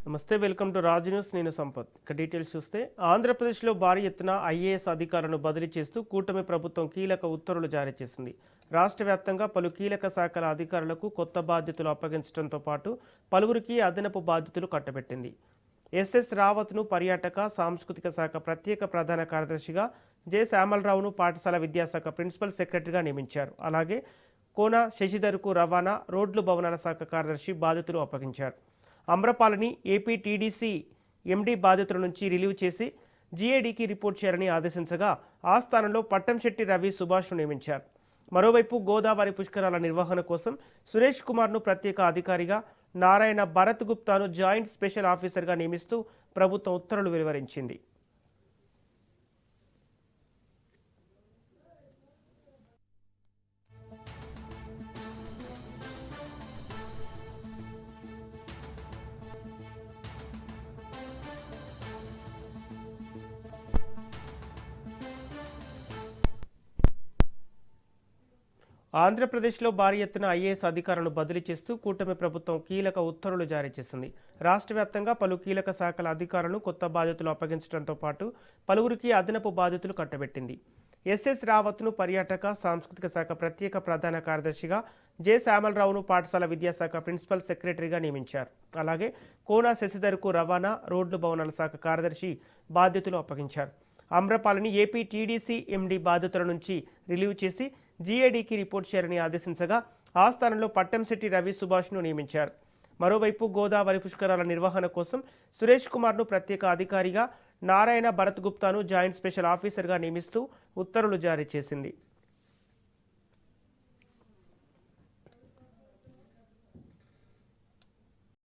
నమస్తే, welcome to Raj news. నేను సంపత్. ఇక డీటెయిల్స్ చూస్తే ఆంధ్రప్రదేశ్లో భారీ ఎత్తున ఐఏఎస్ అధికారులను బదిలీ చేస్తూ కూటమి ప్రభుత్వం కీలక ఉత్తర్వులు జారీ చేసింది. రాష్ట్ర వ్యాప్తంగా పలు కీలక శాఖల అధికారులకు కొత్త బాధ్యతలు అప్పగించడంతో పాటు పలువురికి అదనపు బాధ్యతలు కట్టబెట్టింది. ఎస్ఎస్ రావత్ను పర్యాటక సాంస్కృతిక శాఖ ప్రత్యేక ప్రధాన కార్యదర్శిగా, జె శ్యామలరావును పాఠశాల విద్యాశాఖ ప్రిన్సిపల్ సెక్రటరీగా నియమించారు. అలాగే కోన శశిధర్కు రవాణా, రోడ్లు భవనాల శాఖ కార్యదర్శి బాధ్యతలు అప్పగించారు. అమ్రపాలని ఏపీ టీడీసీ ఎండీ బాధ్యతల నుంచి రిలీవ్ చేసి జీఏడీకి రిపోర్ట్ చేయాలని ఆదేశించగా ఆ స్థానంలో పట్టంశెట్టి రవి సుభాష్ను నియమించారు. మరోవైపు గోదావరి పుష్కరాల నిర్వహణ కోసం సురేష్ కుమార్ను ప్రత్యేక అధికారిగా, నారాయణ భరత్ గుప్తాను జాయింట్ స్పెషల్ ఆఫీసర్గా నియమిస్తూ ప్రభుత్వం ఉత్తర్వులు వెలువరించింది. ఆంధ్రప్రదేశ్లో భారీ ఎత్తున ఐఏఎస్ అధికారులను బదిలీ చేస్తూ కూటమి ప్రభుత్వం కీలక ఉత్తర్వులు జారీ చేసింది. రాష్ట్ర వ్యాప్తంగా పలు కీలక శాఖల అధికారులను కొత్త బాధ్యతలు అప్పగించడంతో పాటు పలువురికి అదనపు బాధ్యతలు కట్టబెట్టింది. ఎస్ఎస్ రావత్ను పర్యాటక సాంస్కృతిక శాఖ ప్రత్యేక ప్రధాన కార్యదర్శిగా, జె శ్యామలరావును పాఠశాల విద్యాశాఖ ప్రిన్సిపల్ సెక్రటరీగా నియమించారు. అలాగే కోన శశిధర్కు రవాణా, రోడ్లు భవనాల శాఖ కార్యదర్శి బాధ్యతలు అప్పగించారు. అమ్రపాలని ఏపీ టీడీసీ ఎండీ బాధ్యతల నుంచి రిలీవ్ చేసి జీఏడీకి రిపోర్ట్ చేయాలని ఆదేశించగా ఆ స్థానంలో పట్టంశెట్టి రవి సుభాష్ను నియమించారు. మరోవైపు గోదావరి పుష్కరాల నిర్వహణ కోసం సురేష్ కుమార్ను ప్రత్యేక అధికారిగా, నారాయణ భరత్ గుప్తాను జాయింట్ స్పెషల్ ఆఫీసర్గా నియమిస్తూ ఉత్తర్వులు జారీ చేసింది.